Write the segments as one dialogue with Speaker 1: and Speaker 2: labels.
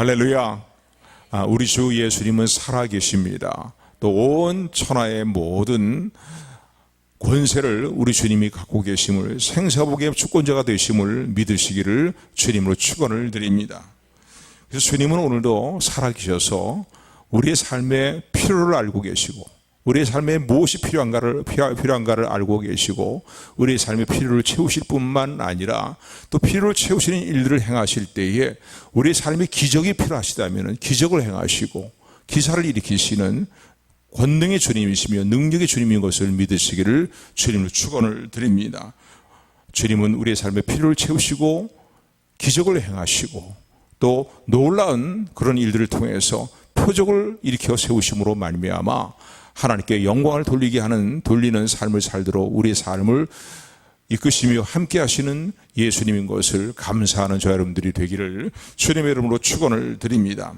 Speaker 1: 할렐루야. 우리 주 예수님은 살아계십니다. 또 온 천하의 모든 권세를 우리 주님이 갖고 계심을, 생사복의 주권자가 되심을 믿으시기를 주님으로 축원을 드립니다. 그래서 주님은 오늘도 살아계셔서 우리의 삶의 필요를 알고 계시고, 우리의 삶에 무엇이 필요한가를 알고 계시고, 우리의 삶의 필요를 채우실 뿐만 아니라 또 필요를 채우시는 일들을 행하실 때에 우리의 삶에 기적이 필요하시다면 기적을 행하시고 기사를 일으키시는 권능의 주님이시며 능력의 주님인 것을 믿으시기를 주님으로 축원을 드립니다. 주님은 우리의 삶의 필요를 채우시고 기적을 행하시고 또 놀라운 그런 일들을 통해서 표적을 일으켜 세우심으로 말미암아 하나님께 영광을 돌리는 삶을 살도록 우리의 삶을 이끄시며 함께 하시는 예수님인 것을 감사하는 저와 여러분들이 되기를 주님의 이름으로 축원을 드립니다.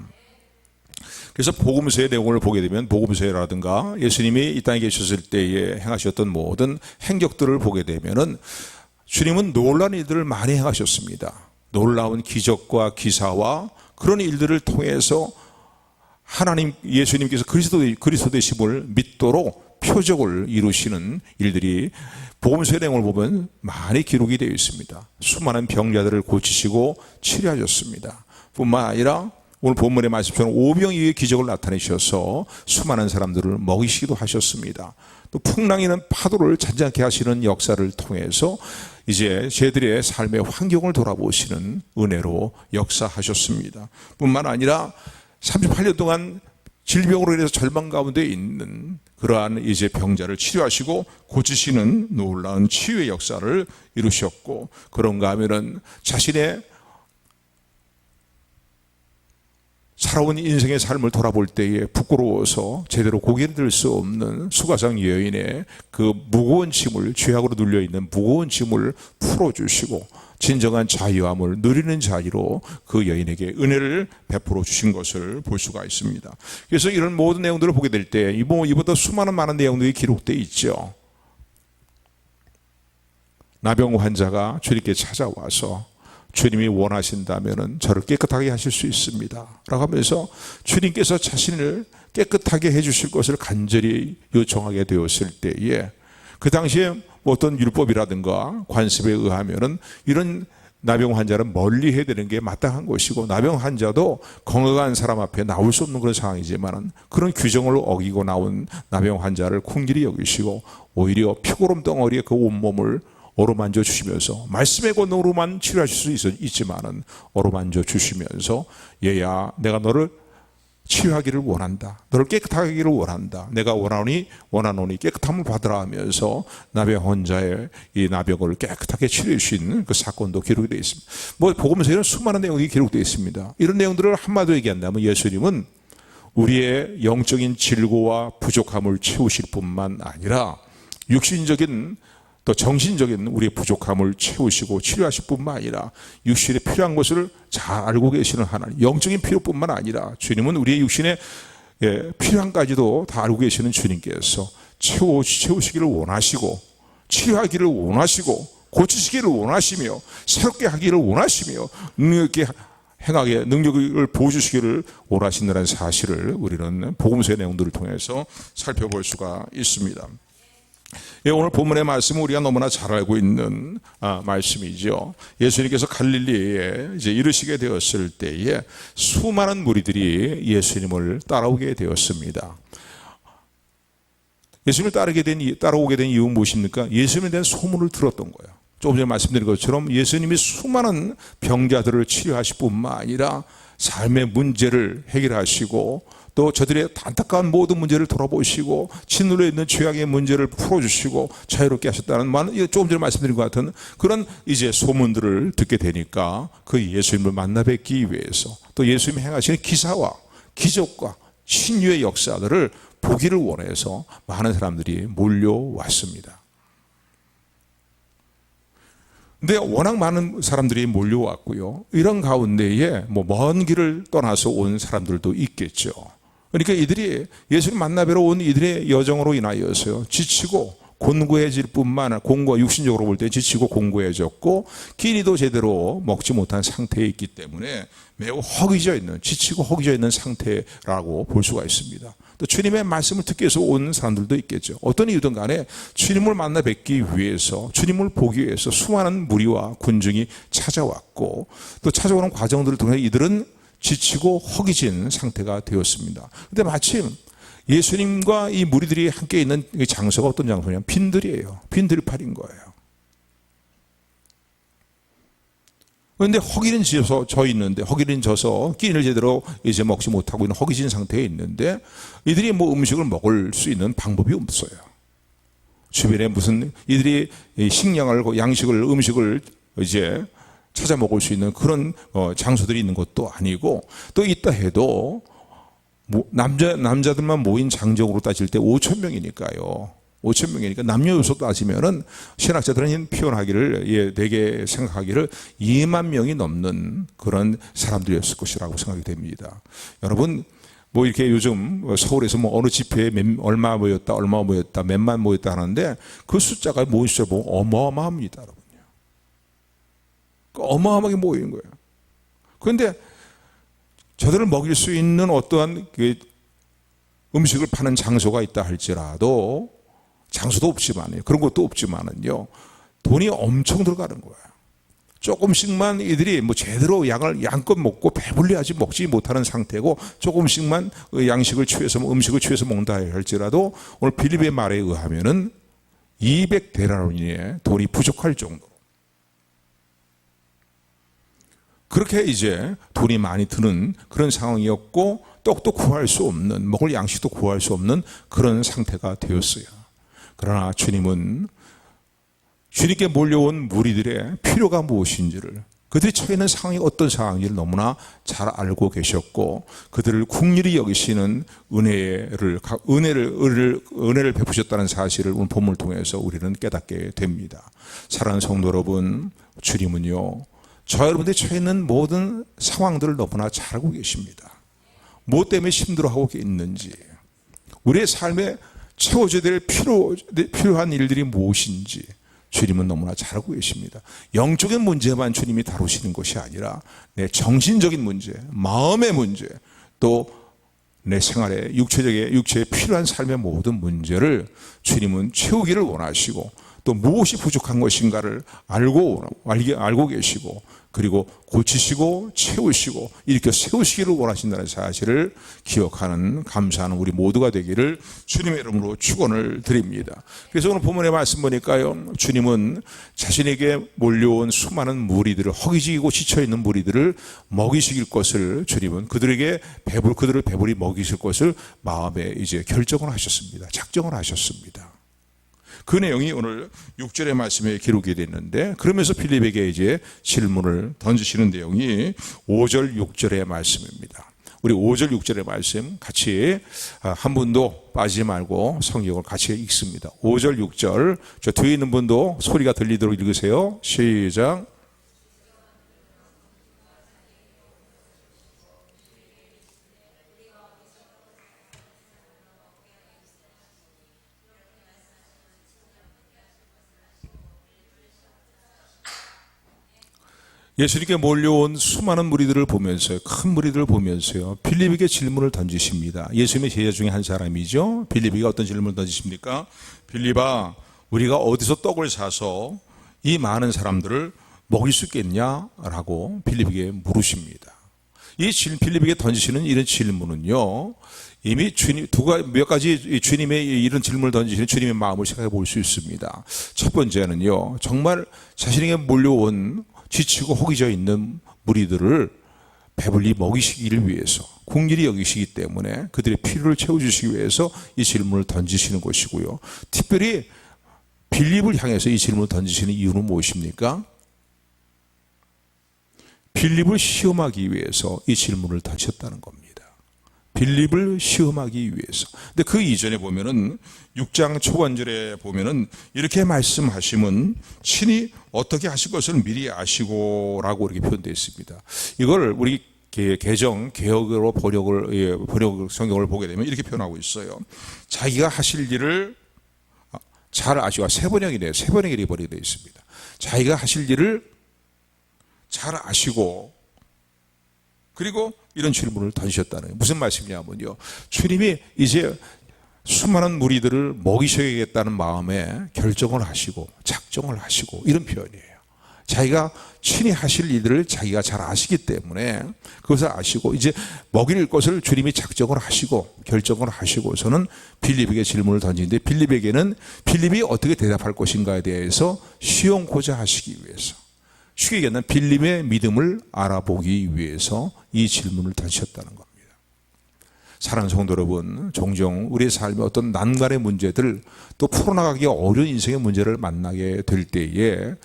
Speaker 1: 그래서 복음서의 내용을 보게 되면 복음서라든가 예수님이 이 땅에 계셨을 때에 행하셨던 모든 행적들을 보게 되면은 주님은 놀라운 일들을 많이 행하셨습니다. 놀라운 기적과 기사와 그런 일들을 통해서 하나님 예수님께서 그리스도 되심을 믿도록 표적을 이루시는 일들이 복음서의 내용을 보면 많이 기록이 되어 있습니다. 수많은 병자들을 고치시고 치료하셨습니다. 뿐만 아니라 오늘 본문의 말씀처럼 오병이어의 기적을 나타내셔서 수많은 사람들을 먹이시기도 하셨습니다. 또 풍랑이는 파도를 잔잔케 하시는 역사를 통해서 이제 저희들의 삶의 환경을 돌아보시는 은혜로 역사하셨습니다. 뿐만 아니라 38년 동안 질병으로 인해서 절망 가운데 있는 그러한 이제 병자를 치료하시고 고치시는 놀라운 치유의 역사를 이루셨고, 그런가 하면은 자신의 살아온 인생의 삶을 돌아볼 때에 부끄러워서 제대로 고개를 들 수 없는 수가성 여인의 그 무거운 짐을, 죄악으로 눌려있는 무거운 짐을 풀어주시고 진정한 자유함을 누리는 자리로 그 여인에게 은혜를 베풀어 주신 것을 볼 수가 있습니다. 그래서 이런 모든 내용들을 보게 될 때 이보다 수많은 많은 내용들이 기록되어 있죠. 나병 환자가 주님께 찾아와서 주님이 원하신다면 저를 깨끗하게 하실 수 있습니다 라고 하면서 주님께서 자신을 깨끗하게 해주실 것을 간절히 요청하게 되었을 때에 그 당시에 어떤 율법이라든가 관습에 의하면은 이런 나병 환자는 멀리 해야 되는 게 마땅한 것이고, 나병 환자도 건강한 사람 앞에 나올 수 없는 그런 상황이지만 그런 규정을 어기고 나온 나병 환자를 긍휼히 여기시고 오히려 피고름 덩어리에 그 온몸을 어루만져 주시면서 말씀의 권능으로만 치료하실 수 있지만은 어루만져 주시면서 얘야 내가 너를 치유하기를 원한다. 너를 깨끗하게 하기를 원한다. 내가 원하노니 깨끗함을 받으라 하면서 나병 환자의 이 나병을 깨끗하게 치료해 주신 그 사건도 기록이 되어 있습니다. 복음서에는 수많은 내용이 기록되어 있습니다. 이런 내용들을 한마디로 얘기한다면 예수님은 우리의 영적인 질고와 부족함을 채우실 뿐만 아니라 육신적인 또 정신적인 우리의 부족함을 채우시고 치료하실 뿐만 아니라 육신에 필요한 것을 잘 알고 계시는 하나님, 영적인 필요뿐만 아니라 주님은 우리의 육신의 필요한까지도 다 알고 계시는 주님께서 채우시기를 원하시고 치료하기를 원하시고 고치시기를 원하시며 새롭게 하기를 원하시며 능력을 보여주시기를 원하신다는 사실을 우리는 복음서의 내용들을 통해서 살펴볼 수가 있습니다. 오늘 본문의 말씀은 우리가 너무나 잘 알고 있는 말씀이죠. 예수님께서 갈릴리에 이제 이르시게 되었을 때에 수많은 무리들이 예수님을 따라오게 되었습니다. 예수님을 따라오게 된 이유는 무엇입니까? 예수님에 대한 소문을 들었던 거예요. 조금 전에 말씀드린 것처럼 예수님이 수많은 병자들을 치료하실 뿐만 아니라 삶의 문제를 해결하시고 또 저들의 안타까운 모든 문제를 돌아보시고 짓눌려 있는 죄악의 문제를 풀어주시고 자유롭게 하셨다는 조금 전에 말씀드린 것 같은 그런 이제 소문들을 듣게 되니까 그 예수님을 만나 뵙기 위해서 또 예수님이 행하시는 기사와 기적과 신유의 역사들을 보기를 원해서 많은 사람들이 몰려왔습니다. 근데 워낙 많은 사람들이 몰려왔고요. 이런 가운데에 먼 길을 떠나서 온 사람들도 있겠죠. 그러니까 이들이 예수님 만나 뵈러 온 이들의 여정으로 인하여서요, 지치고 곤고해질 뿐만 아니라 육신적으로 볼 때 지치고 곤고해졌고 끼니도 제대로 먹지 못한 상태에 있기 때문에 매우 허기져 있는, 지치고 허기져 있는 상태라고 볼 수가 있습니다. 또 주님의 말씀을 듣기 위해서 온 사람들도 있겠죠. 어떤 이유든 간에 주님을 만나 뵙기 위해서, 주님을 보기 위해서 수많은 무리와 군중이 찾아왔고 또 찾아오는 과정들을 통해 이들은 지치고 허기진 상태가 되었습니다. 그런데 마침 예수님과 이 무리들이 함께 있는 장소가 어떤 장소냐면 빈들이에요. 빈들판인 거예요. 그런데 허기는 져 있는데, 허기는 져서 끼니를 제대로 이제 먹지 못하고 있는 허기진 상태에 있는데 이들이 뭐 음식을 먹을 수 있는 방법이 없어요. 주변에 무슨 이들이 식량을, 양식을, 음식을 이제 찾아 먹을 수 있는 그런 장소들이 있는 것도 아니고, 또 있다 해도 남자들만 모인 장정으로 따질 때 5천 명이니까요. 5천 명이니까 남녀 요소 따지면은 신학자들은 표현하기를, 되게 생각하기를 2만 명이 넘는 그런 사람들이었을 것이라고 생각이 됩니다. 여러분, 뭐 이렇게 요즘 서울에서 뭐 어느 집회에 얼마 모였다, 몇만 모였다 하는데 그 숫자가 모인 숫자 보면 어마어마합니다, 여러분요. 어마어마하게 모이는 거예요. 그런데 저들을 먹일 수 있는 어떠한 음식을 파는 장소가 있다 할지라도, 장소도 없지만요, 그런 것도 없지만은요, 돈이 엄청 들어가는 거예요. 조금씩만 이들이 뭐 제대로 양껏 먹고 배불리하지 먹지 못하는 상태고, 조금씩만 양식을 취해서, 음식을 취해서 먹는다 할지라도 오늘 빌립의 말에 의하면은 200데나리온의 돈이 부족할 정도로, 그렇게 이제 돈이 많이 드는 그런 상황이었고, 떡도 구할 수 없는, 먹을 양식도 구할 수 없는 그런 상태가 되었어요. 그러나 주님은 주님께 몰려온 무리들의 필요가 무엇인지를, 그들이 처해 있는 상황이 어떤 상황인지를 너무나 잘 알고 계셨고, 그들을 긍휼히 여기시는 은혜를 베푸셨다는 사실을 오늘 본문을 통해서 우리는 깨닫게 됩니다. 사랑하는 성도 여러분, 주님은요, 저 여러분들이 처해 있는 모든 상황들을 너무나 잘 알고 계십니다. 무엇 때문에 힘들어하고 있는지, 우리의 삶에 채워져야 될 필요한 일들이 무엇인지 주님은 너무나 잘 알고 계십니다. 영적인 문제만 주님이 다루시는 것이 아니라 내 정신적인 문제, 마음의 문제, 또 내 생활에 육체에 필요한 삶의 모든 문제를 주님은 채우기를 원하시고, 또 무엇이 부족한 것인가를 알고 계시고, 그리고 고치시고 채우시고 일으켜 세우시기를 원하신다는 사실을 기억하는, 감사하는 우리 모두가 되기를 주님의 이름으로 축원을 드립니다. 그래서 오늘 본문의 말씀 보니까요, 주님은 자신에게 몰려온 수많은 무리들을, 허기지고 지쳐있는 무리들을 먹이실 것을, 주님은 그들을 배불리 먹이실 것을 마음에 이제 결정을 하셨습니다. 작정을 하셨습니다. 그 내용이 오늘 6절의 말씀에 기록이 됐는데, 그러면서 빌립에게 이제 질문을 던지시는 내용이 5절 6절의 말씀입니다. 우리 5절 6절의 말씀 같이 한 분도 빠지지 말고 성경을 같이 읽습니다. 5절 6절, 저 뒤에 있는 분도 소리가 들리도록 읽으세요. 시작. 예수님께 몰려온 수많은 무리들을 보면서요, 큰 무리들을 보면서요, 빌립에게 질문을 던지십니다. 예수님의 제자 중에 한 사람이죠. 빌립에게 어떤 질문을 던지십니까? 빌립아, 우리가 어디서 떡을 사서 이 많은 사람들을 먹일 수 있겠냐라고 빌립에게 물으십니다. 이 빌립에게 던지시는 이런 질문은요, 이미 몇 가지 주님의 이런 질문을 던지시는 주님의 마음을 생각해 볼 수 있습니다. 첫 번째는요, 정말 자신에게 몰려온 지치고 허기져 있는 무리들을 배불리 먹이시기를 위해서, 긍휼히 여기시기 때문에 그들의 필요를 채워주시기 위해서 이 질문을 던지시는 것이고요. 특별히 빌립을 향해서 이 질문을 던지시는 이유는 무엇입니까? 빌립을 시험하기 위해서 이 질문을 던졌다는 겁니다. 빌립을 시험하기 위해서. 근데 그 이전에 보면은 6장 초반절에 보면은 이렇게 말씀하시면 친히 어떻게 하실 것을 미리 아시고라고 이렇게 표현되어 있습니다. 이걸 우리 개혁으로 번역 성경을 보게 되면 이렇게 표현하고 있어요. 자기가 하실 일을 잘 아시고, 세 번역이네요. 세 번역이 버리게 되어 있습니다. 자기가 하실 일을 잘 아시고, 그리고 이런 질문을 던지셨다는 거예요. 무슨 말씀이냐면요, 주님이 이제 수많은 무리들을 먹이셔야겠다는 마음에 결정을 하시고 작정을 하시고, 이런 표현이에요. 자기가 친히 하실 일들을 자기가 잘 아시기 때문에 그것을 아시고 이제 먹일 것을 주님이 작정을 하시고 결정을 하시고서는 빌립에게 질문을 던지는데, 빌립이 어떻게 대답할 것인가에 대해서 시험고자 하시기 위해서, 쉽게 얘기하면 빌립의 믿음을 알아보기 위해서 이 질문을 던지셨다는 겁니다. 사랑하는 성도 여러분, 종종 우리의 삶에 어떤 난관의 문제들, 또 풀어나가기 어려운 인생의 문제를 만나게 될 때에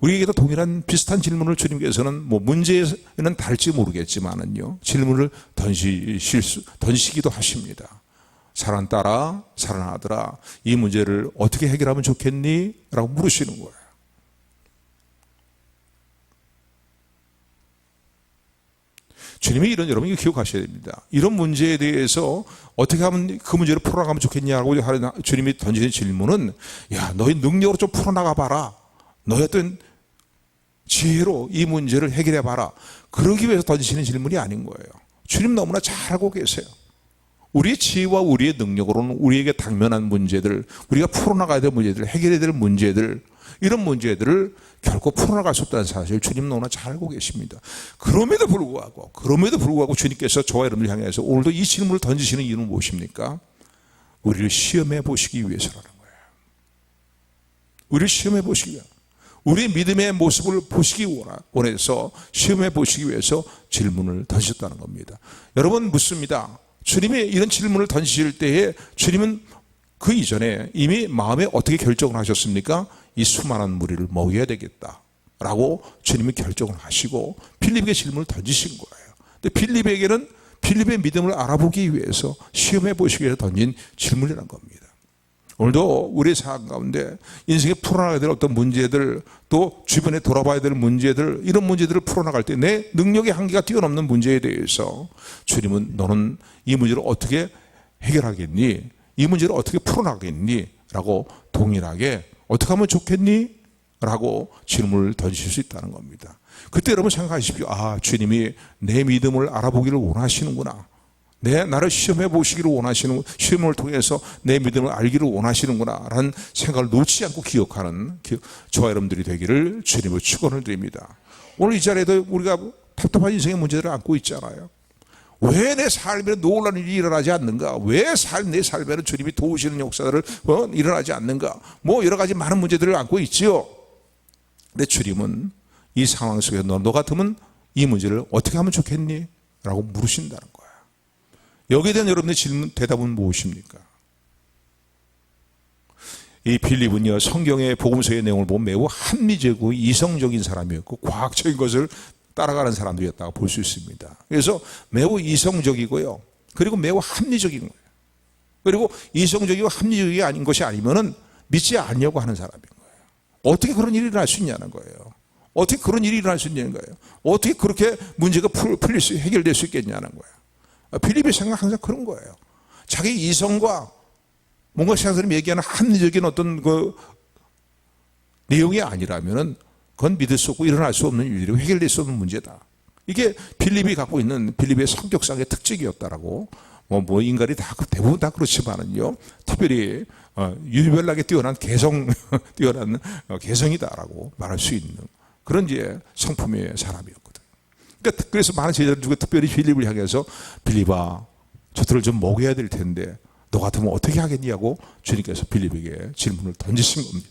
Speaker 1: 우리에게도 동일한 비슷한 질문을 주님께서는 문제에는 달지 모르겠지만은요, 질문을 던지기도 하십니다. 사랑하는 딸아, 사랑하는 아들아, 이 문제를 어떻게 해결하면 좋겠니? 라고 물으시는 거예요. 주님이 여러분이 기억하셔야 됩니다. 이런 문제에 대해서 어떻게 하면 그 문제를 풀어나가면 좋겠냐고 주님이 던지는 질문은, 야, 너희 능력으로 좀 풀어나가 봐라. 너희 어떤 지혜로 이 문제를 해결해 봐라. 그러기 위해서 던지시는 질문이 아닌 거예요. 주님 너무나 잘 알고 계세요. 우리의 지혜와 우리의 능력으로는 우리에게 당면한 문제들, 우리가 풀어나가야 될 문제들, 해결해야 될 문제들, 이런 문제들을 결코 풀어나갈 수 없다는 사실 주님 너무나 잘 알고 계십니다. 그럼에도 불구하고 주님께서 저와 여러분을 향해서 오늘도 이 질문을 던지시는 이유는 무엇입니까? 우리를 시험해 보시기 위해서라는 거예요. 우리를 시험해 보시기 위해서, 우리의 믿음의 모습을 보시기 원해서 시험해 보시기 위해서 질문을 던지셨다는 겁니다. 여러분, 묻습니다. 주님이 이런 질문을 던지실 때에 주님은 그 이전에 이미 마음에 어떻게 결정을 하셨습니까? 이 수많은 무리를 먹여야 되겠다라고 주님이 결정을 하시고 빌립에게 질문을 던지신 거예요. 근데 빌립의 믿음을 알아보기 위해서 시험해 보시기 위해서 던진 질문이라는 겁니다. 오늘도 우리의 삶 가운데 인생에 풀어나가야 될 어떤 문제들, 또 주변에 돌아봐야 될 문제들, 이런 문제들을 풀어나갈 때 내 능력의 한계가 뛰어넘는 문제에 대해서 주님은 너는 이 문제를 어떻게 해결하겠니? 이 문제를 어떻게 풀어나가겠니? 라고 동일하게 어떻게 하면 좋겠니? 라고 질문을 던질 수 있다는 겁니다. 그때 여러분 생각하십시오. 아, 주님이 내 믿음을 알아보기를 원하시는구나. 나를 시험해 보시기를 원하시는, 시험을 통해서 내 믿음을 알기를 원하시는구나 라는 생각을 놓치지 않고 기억하는 저와 여러분들이 되기를 주님을 축원을 드립니다. 오늘 이 자리에도 우리가 답답한 인생의 문제들을 안고 있잖아요. 왜 내 삶에 놀라운 일이 일어나지 않는가? 왜 내 삶에는 주님이 도우시는 역사들을 일어나지 않는가? 여러 가지 많은 문제들을 안고 있지요. 근데 주님은 이 상황 속에서 너 같으면 이 문제를 어떻게 하면 좋겠니? 라고 물으신다는 거예요. 여기에 대한 여러분의 대답은 무엇입니까? 이 빌립은요, 성경의 복음서의 내용을 보면 매우 합리적이고 이성적인 사람이었고 과학적인 것을 따라가는 사람들이었다고 볼 수 있습니다. 그래서 매우 이성적이고요, 그리고 매우 합리적인 거예요. 그리고 이성적이고 합리적이 아닌 것이 아니면은 믿지 않으려고 하는 사람인 거예요. 어떻게 그런 일이 일어날 수 있냐는 거예요. 어떻게 그런 일이 일어날 수 있냐는 거예요. 어떻게 그렇게 문제가 해결될 수 있겠냐는 거예요. 빌립의 생각 항상 그런 거예요. 자기 이성과 뭔가 사람들이 얘기하는 합리적인 어떤 그 내용이 아니라면은 그건 믿을 수 없고 일어날 수 없는 일이고 해결될 수 없는 문제다. 이게 빌립이 갖고 있는 빌립의 성격상의 특징이었다라고 인간이 대부분 다 그렇지만은요, 특별히 유별나게 뛰어난 뛰어난 개성이다라고 말할 수 있는 그런 이제 성품의 사람이었거든. 그래서 많은 제자들 중에 특별히 빌립을 향해서 빌립아, 저들을 좀 먹여야 될 텐데 너 같으면 어떻게 하겠냐고 주님께서 빌립에게 질문을 던지신 겁니다.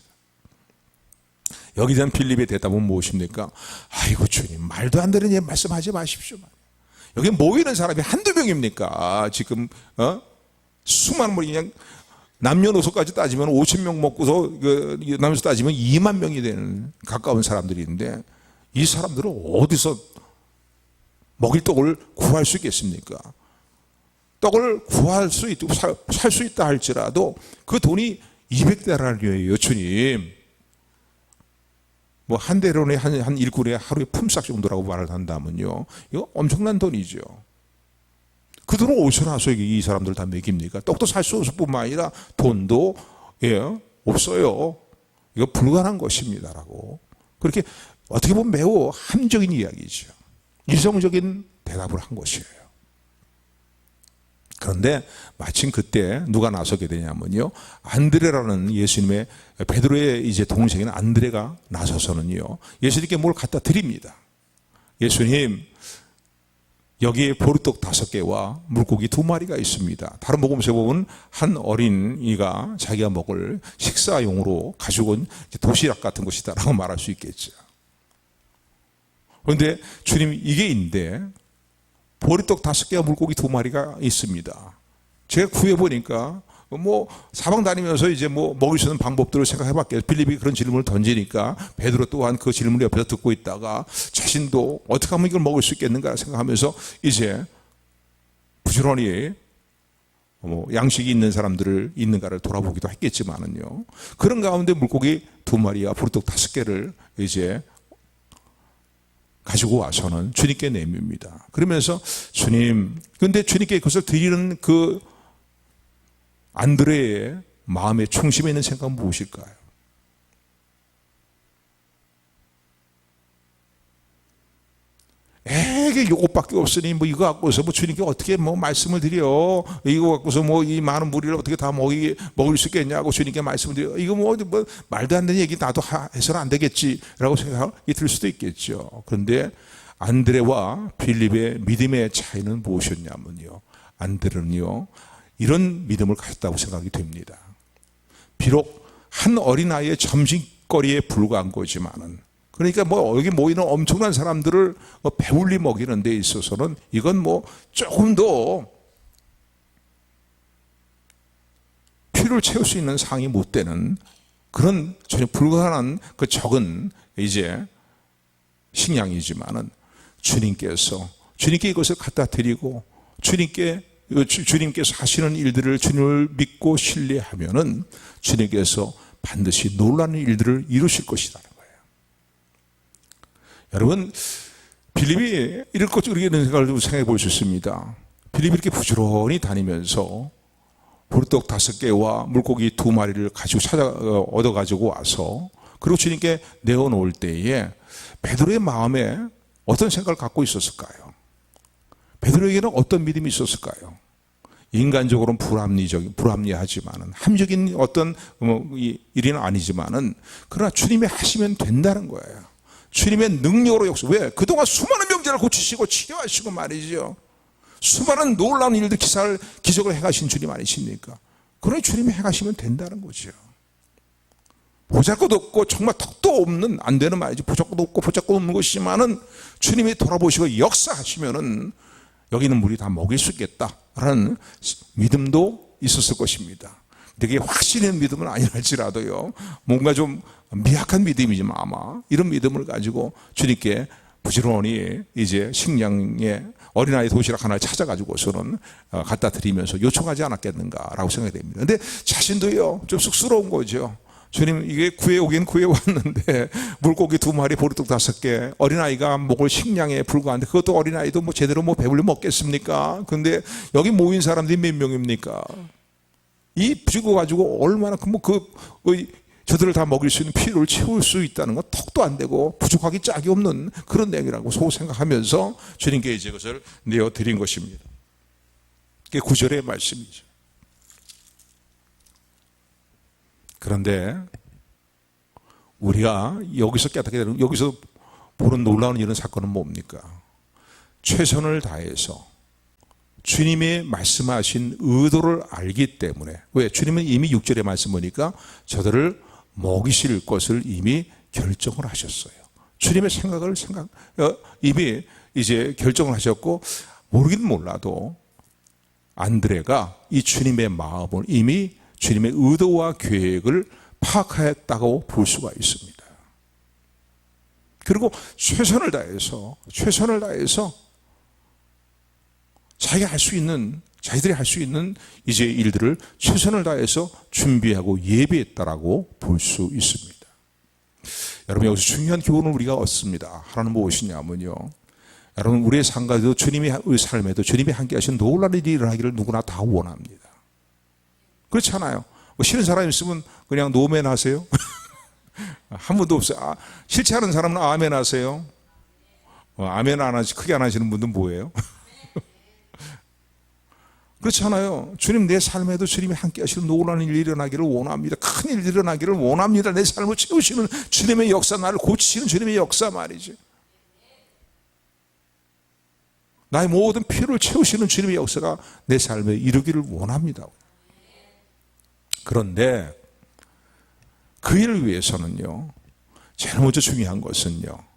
Speaker 1: 여기에 대한 빌립의 대답은 무엇입니까? 아이고 주님, 말도 안 되는 예 말씀하지 마십시오. 여기 모이는 사람이 한두 명입니까? 지금 수많은 분이 그냥 남녀노소까지 따지면 5,000명 먹고서 남녀노소 따지면 2만 명이 되는 가까운 사람들인데 이 사람들은 어디서 먹일 떡을 구할 수 있겠습니까? 떡을 구할 수 있고 살 수 있다 할지라도 그 돈이 200데나리온이에요, 주님. 한 대론에 한 일꾼에 하루에 품삯 정도라고 말을 한다면요, 이거 엄청난 돈이죠. 그 돈을 어디서 나서 이 사람들 다 먹입니까? 떡도 살 수 없을 뿐만 아니라 돈도 없어요. 이거 불가능한 것입니다라고. 그렇게 어떻게 보면 매우 함정인 이야기죠. 이성적인 대답을 한 것이에요. 그런데 마침 그때 누가 나서게 되냐면요, 안드레라는 예수님의, 베드로의 이제 동생인 안드레가 나서서는요, 예수님께 뭘 갖다 드립니다. 예수님, 여기에 보리떡 5개와 물고기 2마리가 있습니다. 다른 복음서에 보면 한 어린이가 자기가 먹을 식사용으로 가지고 온 도시락 같은 것이다라고 말할 수 있겠죠. 그런데 주님, 이게 있는데 보리떡 5개와 물고기 2마리가 있습니다. 제가 구해보니까 사방 다니면서 이제 먹을 수 있는 방법들을 생각해봤겠어요. 빌립이 그런 질문을 던지니까 베드로 또한 그 질문을 옆에서 듣고 있다가 자신도 어떻게 하면 이걸 먹을 수 있겠는가 생각하면서 이제 부지런히 양식이 있는 사람들을 있는가를 돌아보기도 했겠지만은요. 그런 가운데 물고기 2마리와 보리떡 5개를 이제 가지고 와서는 주님께 내밉니다. 그러면서 주님, 근데 주님께 그것을 드리는 그 안드레의 마음의 중심에 있는 생각은 무엇일까요? 이게 이것밖에 없으니 이거 갖고서 주님께 어떻게 말씀을 드려? 이거 갖고서 이 많은 무리를 어떻게 다 먹을 수 있겠냐고 주님께 말씀을 드려. 이거 말도 안 되는 얘기 나도 해서는 안 되겠지라고 생각이 들 수도 있겠죠. 그런데 안드레와 빌립의 믿음의 차이는 무엇이었냐면요, 안드레는요, 이런 믿음을 가졌다고 생각이 됩니다. 비록 한 어린아이의 점심거리에 불과한 거지만은, 그러니까 여기 모이는 엄청난 사람들을 배불리 먹이는 데 있어서는 이건 조금 더 필요를 채울 수 있는 상황이 못 되는 그런 전혀 불가능한 그 적은 이제 식량이지만은 주님께 이것을 갖다 드리고 주님께서 하시는 일들을 주님을 믿고 신뢰하면은 주님께서 반드시 놀라는 일들을 이루실 것이라는 거예요. 여러분, 빌립이 이럴 것 우리가 이런 생각을 생각해 볼 수 있습니다. 빌립이 이렇게 부지런히 다니면서 보리떡 5개와 물고기 2마리를 가지고 얻어가지고 와서 그리고 주님께 내어놓을 때에 베드로의 마음에 어떤 생각을 갖고 있었을까요? 베드로에게는 어떤 믿음이 있었을까요? 인간적으로는 불합리하지만은 함적인 어떤 일은 아니지만은 그러나 주님이 하시면 된다는 거예요. 주님의 능력으로 역사. 왜? 그동안 수많은 병자를 고치시고 치료하시고 말이죠. 수많은 놀라운 일들 기적을 행하신 주님 아니십니까? 그러니 주님이 행하시면 된다는 거죠. 보잘것 없고 정말 턱도 없는, 안 되는 말이지, 보잘것 없고 보잘것 없는 것이지만은 주님이 돌아보시고 역사하시면은 여기 있는 물이 다 먹일 수 있겠다라는 믿음도 있었을 것입니다. 되게 확신 있는 믿음은 아니랄지라도요, 뭔가 좀 미약한 믿음이지만 아마 이런 믿음을 가지고 주님께 부지런히 이제 식량에 어린아이 도시락 하나를 찾아가지고서는 갖다 드리면서 요청하지 않았겠는가라고 생각이 됩니다. 근데 자신도요, 좀 쑥스러운 거죠. 주님, 이게 구해오긴 구해왔는데 물고기 2마리, 보리떡 5개, 어린아이가 먹을 식량에 불과한데 그것도 어린아이도 제대로 배불리 먹겠습니까? 근데 여기 모인 사람들이 몇 명입니까? 이 죽어 가지고 얼마나 저들을 다 먹일 수 있는 필요를 채울 수 있다는 건 턱도 안 되고 부족하기 짝이 없는 그런 내용이라고 생각하면서 주님께 이제 그것을 내어드린 것입니다. 그게 9절의 말씀이죠. 그런데 우리가 여기서 깨닫게 되는, 여기서 보는 놀라운 이런 사건은 뭡니까? 최선을 다해서 주님의 말씀하신 의도를 알기 때문에, 왜? 주님은 이미 6절에 말씀 보니까 저들을 먹이실 것을 이미 결정을 하셨어요. 주님의 생각을 이미 이제 결정을 하셨고, 모르긴 몰라도 안드레가 이 주님의 마음을 이미 주님의 의도와 계획을 파악했다고 볼 수가 있습니다. 그리고 최선을 다해서 자기들이 할 수 있는 이제 일들을 최선을 다해서 준비하고 예비했다라고 볼 수 있습니다. 여러분, 여기서 중요한 교훈을 우리가 얻습니다. 하나는 무엇이냐면요, 여러분, 우리의 삶에도 주님이 함께 하신 놀라운 일을 하기를 누구나 다 원합니다. 그렇지 않아요? 싫은 사람 있으면 그냥 노멘 하세요. 한 분도 없어요. 싫지 않은 사람은 아멘 하세요. 아멘 안 하시, 크게 안 하시는 분들은 뭐예요? 그렇잖아요. 주님, 내 삶에도 주님이 함께 하시는 놀라운 일이 일어나기를 원합니다. 큰 일이 일어나기를 원합니다. 내 삶을 채우시는 주님의 역사, 나를 고치시는 주님의 역사 말이지. 나의 모든 필요를 채우시는 주님의 역사가 내 삶에 이루기를 원합니다. 그런데 그 일을 위해서는요, 제일 먼저 중요한 것은요,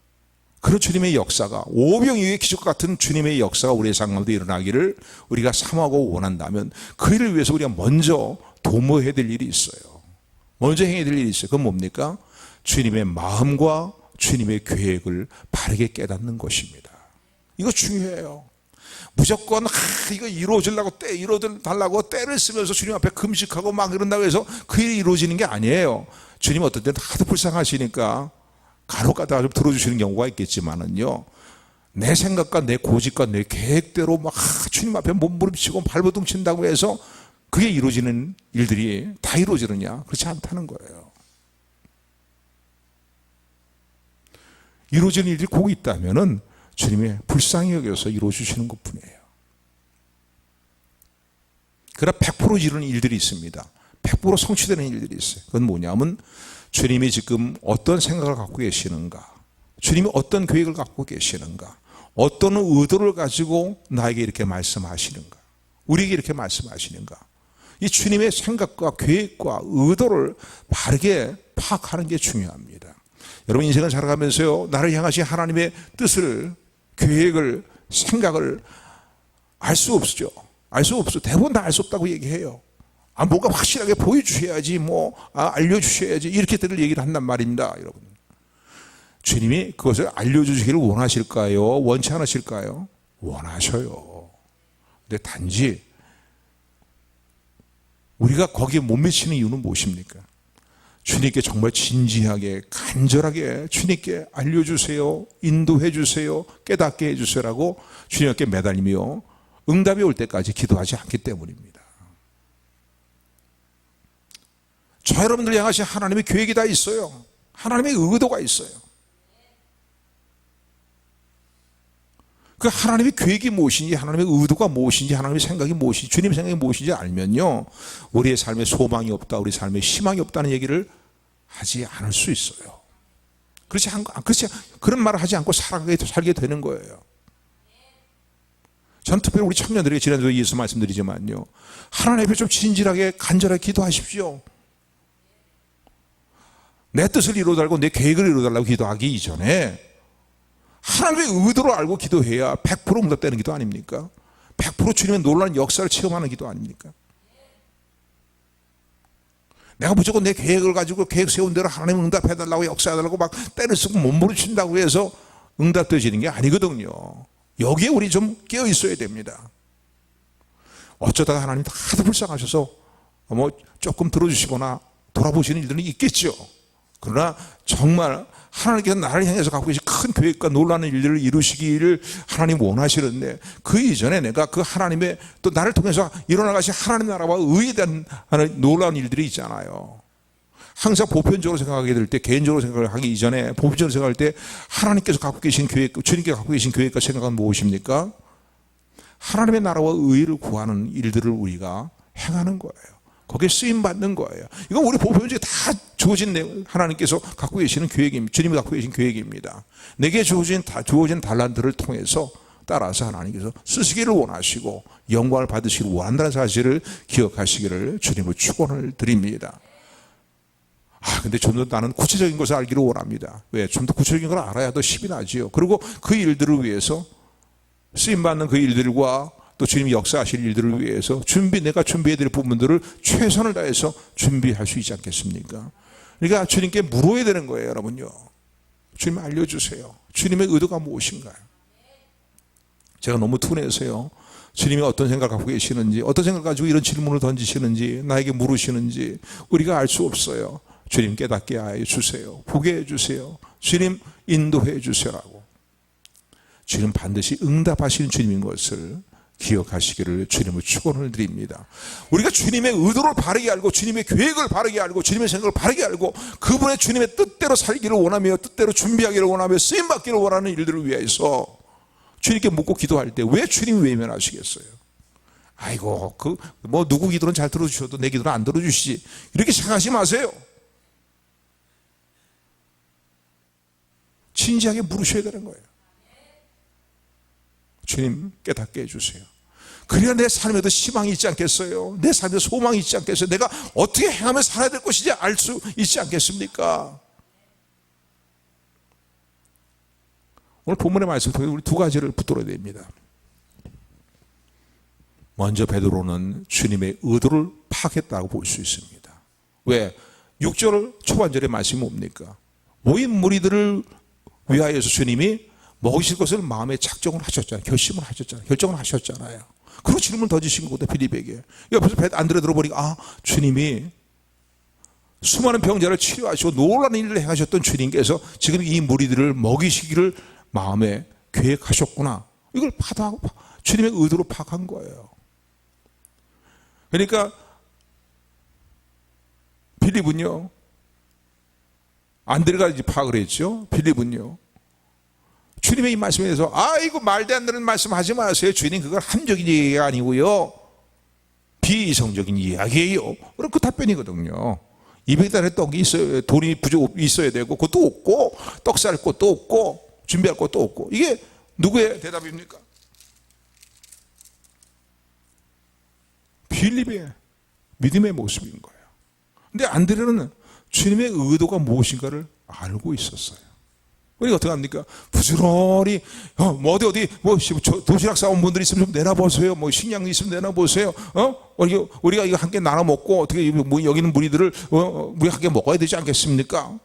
Speaker 1: 그런 주님의 역사가, 오병이어의 기적과 같은 주님의 역사가 우리의 삶 가운데 일어나기를 우리가 사모하고 원한다면 그 일을 위해서 우리가 먼저 도모해야 될 일이 있어요. 먼저 행해야 될 일이 있어요. 그건 뭡니까? 주님의 마음과 주님의 계획을 바르게 깨닫는 것입니다. 이거 중요해요. 무조건 이거 이루어지려고 이루어달라고 때를 쓰면서 주님 앞에 금식하고 막 이런다고 해서 그 일이 이루어지는 게 아니에요. 주님 어떤 때는 하도 불쌍하시니까 간혹 가다가 좀 들어주시는 경우가 있겠지만은요, 내 생각과 내 고집과 내 계획대로 막 주님 앞에 몸부림치고 발버둥 친다고 해서 그게 이루어지는 일들이 다 이루어지느냐? 그렇지 않다는 거예요. 이루어지는 일들이 꼭 있다면은 주님의 불쌍히 여겨서 이루어주시는 것 뿐이에요. 그러나 100% 이루는 일들이 있습니다. 100% 성취되는 일들이 있어요. 그건 뭐냐면 주님이 지금 어떤 생각을 갖고 계시는가, 주님이 어떤 계획을 갖고 계시는가, 어떤 의도를 가지고 나에게 이렇게 말씀하시는가, 우리에게 이렇게 말씀하시는가, 이 주님의 생각과 계획과 의도를 바르게 파악하는 게 중요합니다. 여러분, 인생을 살아가면서요, 나를 향하신 하나님의 뜻을, 계획을, 생각을 알 수 없죠. 알 수 없어. 대부분 다 알 수 없다고 얘기해요. 뭔가 확실하게 보여주셔야지, 알려주셔야지, 이렇게들 얘기를 한단 말입니다, 여러분. 주님이 그것을 알려주시기를 원하실까요? 원치 않으실까요? 원하셔요. 근데 단지 우리가 거기에 못 미치는 이유는 무엇입니까? 주님께 정말 진지하게, 간절하게 주님께 알려주세요, 인도해 주세요, 깨닫게 해주세요라고 주님께 매달리며 응답이 올 때까지 기도하지 않기 때문입니다. 저 여러분들 향하신 하나님의 계획이 다 있어요. 하나님의 의도가 있어요. 그 하나님의 계획이 무엇인지, 하나님의 의도가 무엇인지, 하나님의 생각이 무엇인지, 주님의 생각이 무엇인지 알면요, 우리의 삶에 소망이 없다, 우리 삶에 희망이 없다는 얘기를 하지 않을 수 있어요. 그런 말을 하지 않고 살게 되는 거예요. 전 특별히 우리 청년들에게 지난주에 예수 말씀드리지만요, 하나님 앞에 좀 진실하게 간절하게 기도하십시오. 내 뜻을 이루어달라고, 내 계획을 이루어달라고 기도하기 이전에 하나님의 의도를 알고 기도해야 100% 응답되는 기도 아닙니까? 100% 주님의 놀라운 역사를 체험하는 기도 아닙니까? 내가 무조건 내 계획을 가지고 계획 세운 대로 하나님 응답해달라고, 역사해달라고 막 때를 쓰고 몸부림친다고 해서 응답되어지는 게 아니거든요. 여기에 우리 좀 깨어 있어야 됩니다. 어쩌다가 하나님 하도 불쌍하셔서 조금 들어주시거나 돌아보시는 일들은 있겠죠. 그러나 정말 하나님께서 나를 향해서 갖고 계신 큰 계획과 놀라운 일들을 이루시기를 하나님 원하시는데, 그 이전에 내가 그 하나님의, 또 나를 통해서 일어나가신 하나님 나라와 의에 대한 놀라운 일들이 있잖아요. 항상 보편적으로 생각하게 될 때, 개인적으로 생각을 하기 이전에 보편적으로 생각할 때 하나님께서 갖고 계신 계획, 주님께서 갖고 계신 계획과 생각은 무엇입니까? 하나님의 나라와 의를 구하는 일들을 우리가 행하는 거예요. 거기에 쓰임받는 거예요. 이건 우리 보편적으로 다 주어진, 하나님께서 갖고 계시는 계획입니다. 주님이 갖고 계신 계획입니다. 내게 주어진 달란트를 통해서 따라서 하나님께서 쓰시기를 원하시고 영광을 받으시기를 원한다는 사실을 기억하시기를 주님을 축원을 드립니다. 근데 좀 더 나는 구체적인 것을 알기를 원합니다. 왜? 좀 더 구체적인 걸 알아야 더 힘이 나지요. 그리고 그 일들을 위해서, 쓰임받는 그 일들과 또 주님이 역사하실 일들을 위해서 내가 준비해야 될 부분들을 최선을 다해서 준비할 수 있지 않겠습니까? 그러니까 주님께 물어야 되는 거예요, 여러분요. 주님 알려주세요. 주님의 의도가 무엇인가요? 제가 너무 둔해서요, 주님이 어떤 생각을 갖고 계시는지, 어떤 생각을 가지고 이런 질문을 던지시는지, 나에게 물으시는지 우리가 알 수 없어요. 주님 깨닫게 해 주세요. 보게 해 주세요. 주님 인도해 주세요라고. 주님 반드시 응답하시는 주님인 것을 기억하시기를 주님의 축원을 드립니다. 우리가 주님의 의도를 바르게 알고 주님의 계획을 바르게 알고 주님의 생각을 바르게 알고 그분의 주님의 뜻대로 살기를 원하며 뜻대로 준비하기를 원하며 쓰임받기를 원하는 일들을 위해서 주님께 묻고 기도할 때 왜 주님이 외면하시겠어요? 아이고 누구 기도는 잘 들어주셔도 내 기도는 안 들어주시지, 이렇게 생각하지 마세요. 진지하게 물으셔야 되는 거예요. 주님 깨닫게 해주세요. 그래야 내 삶에도 희망이 있지 않겠어요? 내 삶에도 소망이 있지 않겠어요? 내가 어떻게 행하며 살아야 될 것인지 알 수 있지 않겠습니까? 오늘 본문의 말씀을 통해 우리 두 가지를 붙들어야 됩니다. 먼저 베드로는 주님의 의도를 파악했다고 볼 수 있습니다. 왜? 6절 초반절의 말씀이 뭡니까? 모인 무리들을 위하여서 주님이 먹이실 것을 마음에 작정을 하셨잖아요. 결심을 하셨잖아요. 결정을 하셨잖아요. 그리고 질문을 던지신 거거든요, 빌립에게. 옆에서 안드레 들어보니까 주님이 수많은 병자를 치료하시고 놀라운 일을 행하셨던 주님께서 지금 이 무리들을 먹이시기를 마음에 계획하셨구나. 이걸 주님의 의도로 파악한 거예요. 그러니까 빌립은요, 안드레가 이제 파악을 했죠. 빌립은요, 주님의 이 말씀에 대해서 이거 말도 안 되는 말씀 하지 마세요. 주님, 그건 함적인 얘기가 아니고요, 비이성적인 이야기예요. 그럼 그 답변이거든요. 200달러의 떡이 있어요. 돈이 부족 있어야 되고 그것도 없고, 떡 살 것도 없고 준비할 것도 없고. 이게 누구의 대답입니까? 빌립의 믿음의 모습인 거예요. 근데 안드레는 주님의 의도가 무엇인가를 알고 있었어요. 그러니까 어떻게 합니까? 부지런히 어디 도시락 싸온 분들이 있으면 좀 내놔보세요. 식량이 있으면 내놔보세요. 우리가 이거 함께 나눠 먹고 어떻게 여기 있는 무리들을 우리 함께 먹어야 되지 않겠습니까?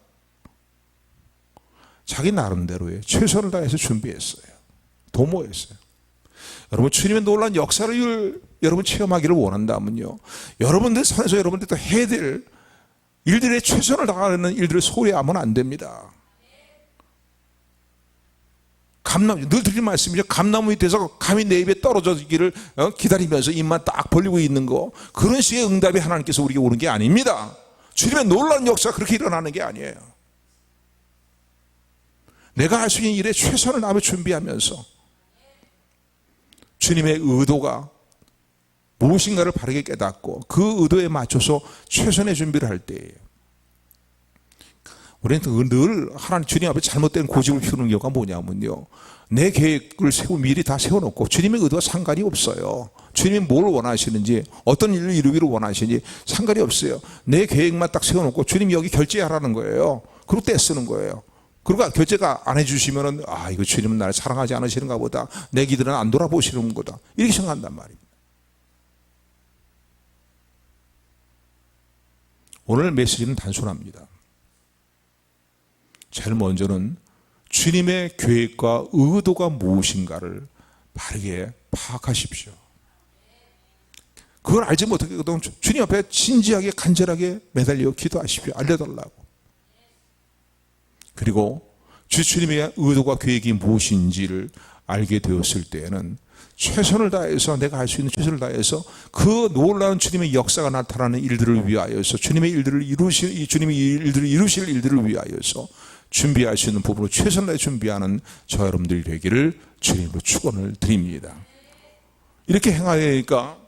Speaker 1: 자기 나름대로의 최선을 다해서 준비했어요. 도모했어요. 여러분, 주님의 놀라운 역사를 여러분 체험하기를 원한다면요, 여러분들 산에서 여러분들 또 해야 될 일들에 최선을 다하는 일들을 소홀히하면 안 됩니다. 늘 드리는 말씀이죠. 감나무 밑에서 감이 내 입에 떨어지기를 기다리면서 입만 딱 벌리고 있는 거, 그런 식의 응답이 하나님께서 우리에게 오는 게 아닙니다. 주님의 놀라운 역사가 그렇게 일어나는 게 아니에요. 내가 할 수 있는 일에 최선을 다하며 준비하면서 주님의 의도가 무엇인가를 바르게 깨닫고 그 의도에 맞춰서 최선의 준비를 할 때예요. 우리는 늘 하나님 주님 앞에 잘못된 고집을 피우는 경우가 뭐냐면요, 내 계획을 미리 다 세워놓고 주님의 의도와 상관이 없어요. 주님이 뭘 원하시는지, 어떤 일을 이루기를 원하시는지 상관이 없어요. 내 계획만 딱 세워놓고 주님이 여기 결제하라는 거예요. 그리고 떼쓰는 거예요. 그리고 결제가 안 해주시면은 이거 주님은 나를 사랑하지 않으시는가 보다, 내 기들은 안 돌아보시는 거다, 이렇게 생각한단 말입니다. 오늘 메시지는 단순합니다. 제일 먼저는 주님의 계획과 의도가 무엇인가를 바르게 파악하십시오. 그걸 알지 못하거든 주님 앞에 진지하게 간절하게 매달려 기도하십시오. 알려달라고. 그리고 주님의 의도가 계획이 무엇인지를 알게 되었을 때에는 최선을 다해서, 내가 할 수 있는 최선을 다해서 그 놀라운 주님의 역사가 나타나는 일들을 위하여서, 주님이 이루실 일들을 위하여서 준비할 수 있는 부분으로 최선을 다해 준비하는 저 여러분들이 되기를 주님으로 축원을 드립니다. 이렇게 행하니까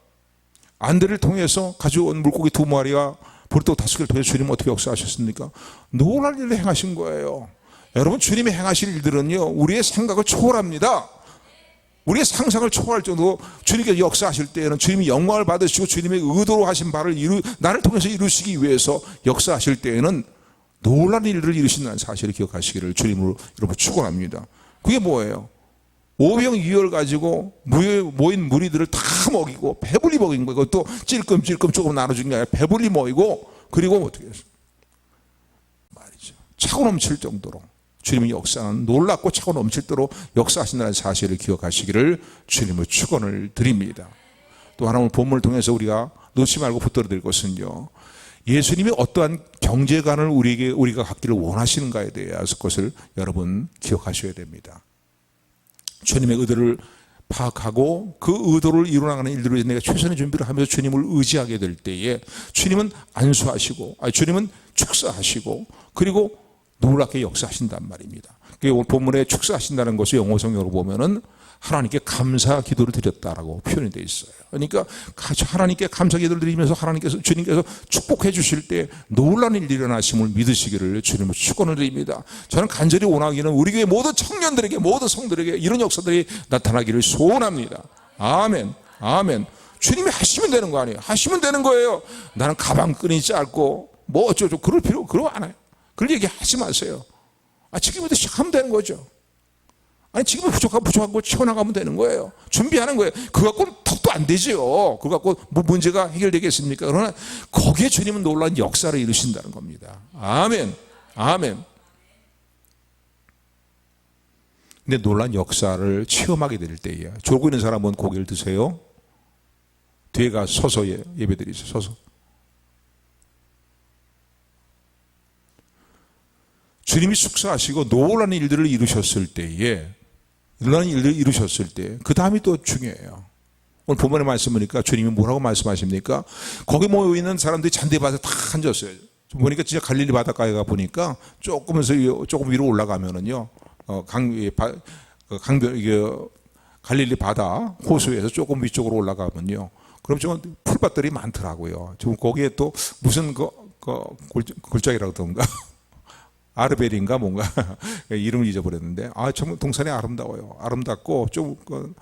Speaker 1: 안드레를 통해서 가져온 물고기 2마리와 보리떡 5개를 통해서 주님은 어떻게 역사하셨습니까? 놀랄 일을 행하신 거예요. 여러분, 주님이 행하실 일들은요, 우리의 생각을 초월합니다. 우리의 상상을 초월할 정도로 주님께서 역사하실 때에는 주님이 영광을 받으시고 주님의 의도로 하신 바를 나를 통해서 이루시기 위해서 역사하실 때에는 놀라운 일들을 이루신다는 사실을 기억하시기를 주님으로 여러분 축원합니다. 그게 뭐예요? 오병이어를 가지고 모인 무리들을 다 먹이고 배불리 먹인 거예요. 그것도 찔끔찔끔 조금 나눠준 게 아니라 배불리 먹이고, 그리고 어떻게 했어요? 말이죠, 차고 넘칠 정도로 주님의 역사는 놀랍고 차고 넘칠도록 역사하신다는 사실을 기억하시기를 주님의 축원을 드립니다. 또 하나, 오늘 본문을 통해서 우리가 놓지 말고 붙들어 드릴 것은요, 예수님이 어떠한 경제관을 우리가 갖기를 원하시는가에 대해서 것을 여러분 기억하셔야 됩니다. 주님의 의도를 파악하고 그 의도를 이루어나가는 일들을 위해서 내가 최선의 준비를 하면서 주님을 의지하게 될 때에 주님은 안수하시고, 주님은 축사하시고, 그리고 놀랍게 역사하신단 말입니다. 오늘 본문에 축사하신다는 것을 영어 성경으로 보면은 하나님께 감사 기도를 드렸다라고 표현이 되어 있어요. 그러니까 하나님께 감사 기도를 드리면서 주님께서 축복해 주실 때 놀라운 일이 일어나심을 믿으시기를 주님을 축원을 드립니다. 저는 간절히 원하기는 우리 교회 모든 청년들에게, 모든 성들에게 이런 역사들이 나타나기를 소원합니다. 아멘, 아멘. 주님이 하시면 되는 거 아니에요. 하시면 되는 거예요. 나는 가방끈이 짧고 뭐 어쩌고 그럴 필요 그러고 안 해요. 그런 얘기 하지 마세요. 지금부터 시작하면 되는 거죠. 지금은 부족한 거 채워나가면 되는 거예요. 준비하는 거예요. 그거 갖고는 턱도 안 되죠. 그거 갖고 뭐 문제가 해결되겠습니까? 그러나 거기에 주님은 놀라운 역사를 이루신다는 겁니다. 아멘, 아멘. 근데 놀라운 역사를 체험하게 될 때에 졸고 있는 사람은 고개를 드세요. 뒤에 가 서서 예배드리세요. 서서. 주님이 축사하시고 놀라운 일들을 이루셨을 때에, 그 다음이 또 중요해요. 오늘 본문의 말씀 보니까 주님이 뭐라고 말씀하십니까? 거기 모여있는 사람들이 잔디밭에 다 앉았어요. 보니까 진짜 갈릴리 바닷가에 가 보니까 조금 위로 올라가면은요, 갈릴리 바다 호수에서 조금 위쪽으로 올라가면요, 그럼 좀 풀밭들이 많더라고요. 지금 거기에 또 무슨 골짜기라고 그러던가 아르벨인가 뭔가 이름을 잊어버렸는데, 참 동산이 아름다워요. 아름답고 좀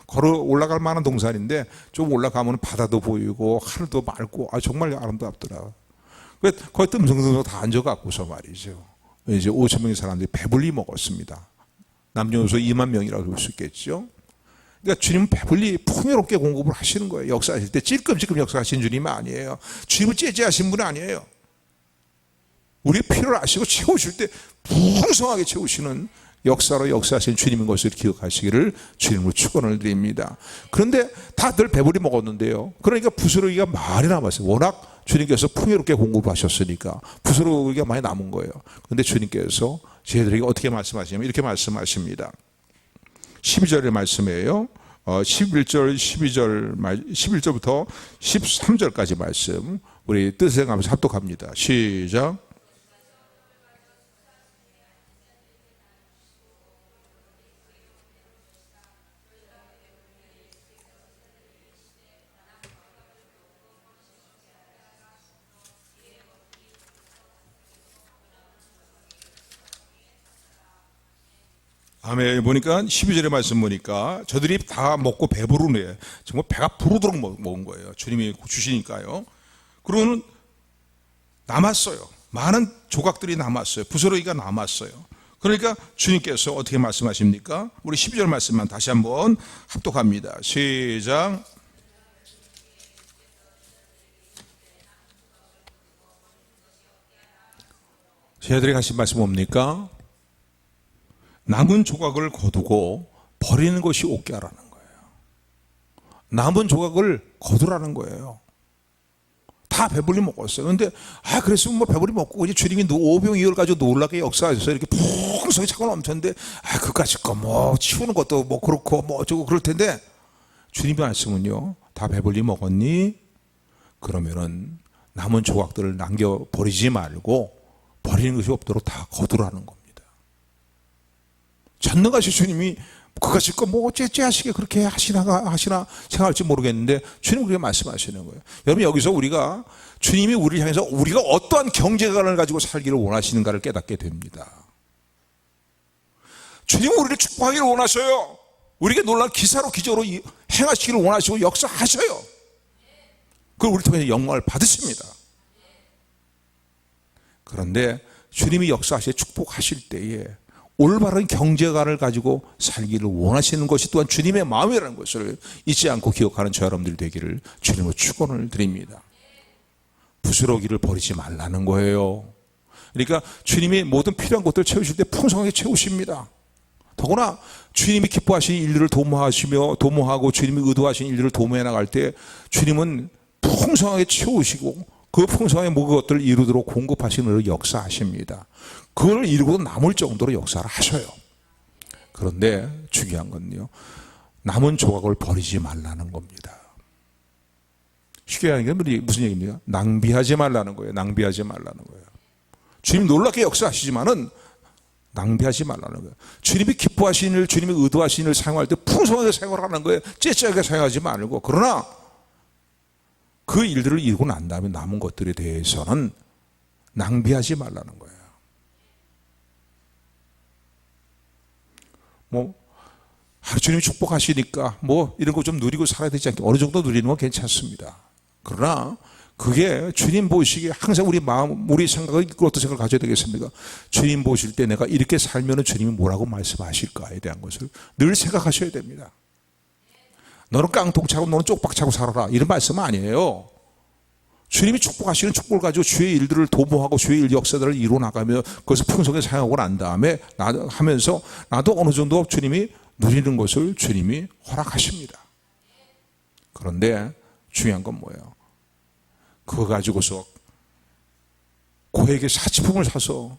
Speaker 1: 걸어 올라갈 만한 동산인데 좀 올라가면 바다도 보이고 하늘도 맑고 정말 아름답더라. 거기 뜸성성성 다 앉아갖고서 말이죠, 이제 5천 명의 사람들이 배불리 먹었습니다. 남녀노소 2만 명이라고 볼 수 있겠죠. 그러니까 주님은 배불리 풍요롭게 공급을 하시는 거예요. 역사하실 때 찔끔찔끔 역사하신 주님이 아니에요. 주님은 째째하신 분이 아니에요. 우리의 필요를 아시고 채우실 때 풍성하게 채우시는 역사로 역사하신 주님인 것을 기억하시기를 주님을 축원을 드립니다. 그런데 다들 배불리 먹었는데요, 그러니까 부스러기가 많이 남았어요. 워낙 주님께서 풍요롭게 공급하셨으니까 부스러기가 많이 남은 거예요. 그런데 주님께서 저희들에게 어떻게 말씀하시냐면 이렇게 말씀하십니다. 12절의 말씀이에요. 11절부터 13절까지 말씀 우리 뜻에 가면서 합독합니다. 시작. 아멘. 보니까 12절의 말씀 보니까 저들이 다 먹고 배부르네. 정말 배가 부르도록 먹은 거예요. 주님이 주시니까요. 그러고는 남았어요. 많은 조각들이 남았어요. 부스러기가 남았어요. 그러니까 주님께서 어떻게 말씀하십니까? 우리 12절 말씀만 다시 한번 합독합니다. 시작. 저희들이 하신 말씀 뭡니까? 남은 조각을 거두고 버리는 것이 없게 하라는 거예요. 남은 조각을 거두라는 거예요. 다 배불리 먹었어요. 그런데 그랬으면 뭐 배불리 먹고 이제 주님이 오병이어를 가지고 놀랍게 역사하셔서 이렇게 풍성히 차고 넘쳤는데 그까짓 거 뭐 치우는 것도 뭐 그렇고 뭐 어쩌고 그럴 텐데, 주님의 말씀은요, 다 배불리 먹었니? 그러면은 남은 조각들을 남겨 버리지 말고 버리는 것이 없도록 다 거두라는 겁니다. 전능하신 주님이 그것일 거 뭐 어찌하시게 그렇게 하시나 생각할지 모르겠는데 주님 그렇게 말씀하시는 거예요. 여러분, 여기서 우리가 주님이 우리를 향해서 우리가 어떠한 경제관을 가지고 살기를 원하시는가를 깨닫게 됩니다. 주님은 우리를 축복하기를 원하셔요. 우리에게 놀라운 기사로 기적으로 행하시기를 원하시고 역사하셔요. 그걸 우리 통해서 영광을 받으십니다. 그런데 주님이 역사하시고 축복하실 때에 올바른 경제관을 가지고 살기를 원하시는 것이 또한 주님의 마음이라는 것을 잊지 않고 기억하는 저 여러분들이 되기를 주님으로 축원을 드립니다. 부스러기를 버리지 말라는 거예요. 그러니까 주님이 모든 필요한 것들을 채우실 때 풍성하게 채우십니다. 더구나 주님이 기뻐하시는 일들을 도모하고 주님이 의도하시는 일들을 도모해 나갈 때 주님은 풍성하게 채우시고 그 풍성의 모든 것들을 이루도록 공급하시는 역사하십니다. 그걸 이루고 남을 정도로 역사를 하셔요. 그런데 중요한 건요, 남은 조각을 버리지 말라는 겁니다. 쉽게 하는 게 무슨 얘기입니까? 낭비하지 말라는 거예요. 낭비하지 말라는 거예요. 주님 놀랍게 역사하시지만은 낭비하지 말라는 거예요. 주님이 기뻐하시는 일, 주님이 의도하시는 일을 사용할 때 풍성하게 사용하라는 거예요. 째째하게 사용하지 말고. 그러나 그 일들을 이루고 난 다음에 남은 것들에 대해서는 낭비하지 말라는 거예요. 주님이 축복하시니까 이런 거 좀 누리고 살아야 되지 않게 어느 정도 누리는 건 괜찮습니다. 그러나 그게 주님 보시기에 항상 우리 마음, 우리 생각을 어떤 생각을 가져야 되겠습니까? 주님 보실 때 내가 이렇게 살면 주님이 뭐라고 말씀하실까에 대한 것을 늘 생각하셔야 됩니다. 너는 깡통 차고 너는 쪽박 차고 살아라 이런 말씀은 아니에요. 주님이 축복하시는 축복을 가지고 주의 일들을 도모하고 주의 일 역사들을 이루어나가며 그것을 풍성하게 사용하고 난 다음에 하면서 나도 어느 정도 주님이 누리는 것을 주님이 허락하십니다. 그런데 중요한 건 뭐예요? 그거 가지고서 고에게 사치품을 사서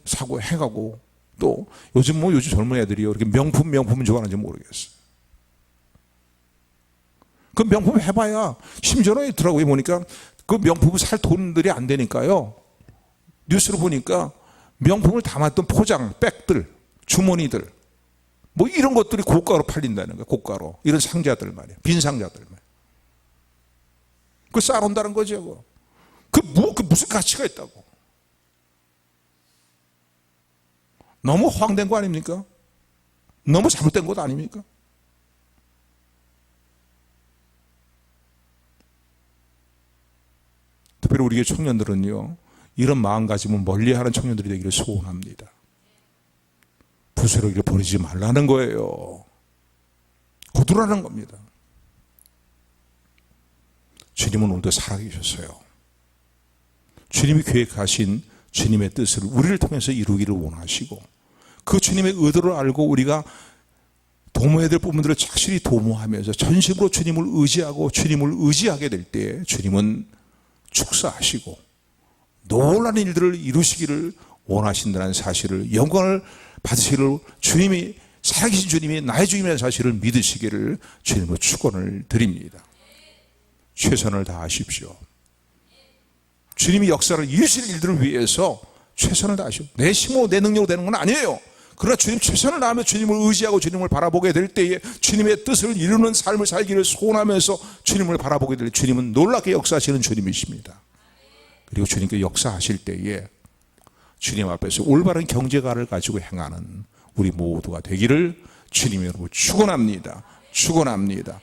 Speaker 1: 사고 행하고 또 요즘 젊은 애들이요 이렇게 명품을 좋아하는지 모르겠어요. 그 명품 해봐야 심지어는 들어가고 보니까 그 명품을 살 돈들이 안 되니까요. 뉴스로 보니까 명품을 담았던 포장, 백들, 주머니들 이런 것들이 고가로 팔린다는 거예요. 고가로 이런 상자들 말이에요. 빈 상자들 말이에요. 그 쌓아놓는다는 거죠. 그 무슨 가치가 있다고. 너무 허황된 거 아닙니까? 너무 잘못된 것 아닙니까? 특별히 우리 청년들은요, 이런 마음가짐을 멀리하는 청년들이 되기를 소원합니다. 부스러기를 버리지 말라는 거예요. 거두라는 겁니다. 주님은 오늘도 살아계셨어요. 주님이 계획하신 주님의 뜻을 우리를 통해서 이루기를 원하시고 그 주님의 의도를 알고 우리가 도모해야 될 부분들을 착실히 도모하면서 전심으로 주님을 의지하고 주님을 의지하게 될 때 주님은 축사하시고 놀라운 일들을 이루시기를 원하신다는 사실을 영광을 받으시기를 주님이 살아계신 주님이 나의 주님이라는 사실을 믿으시기를 주님으로 축원을 드립니다. 최선을 다하십시오. 주님이 역사를 이루실 일들을 위해서 최선을 다하십시오. 내 힘으로 내 능력으로 되는 건 아니에요. 그러나 주님 최선을 다하며 주님을 의지하고 주님을 바라보게 될 때에 주님의 뜻을 이루는 삶을 살기를 소원하면서 주님을 바라보게 될 때 주님은 놀랍게 역사하시는 주님이십니다. 그리고 주님께 역사하실 때에 주님 앞에서 올바른 경제가를 가지고 행하는 우리 모두가 되기를 주님의 이름으로 축원합니다. 축원합니다.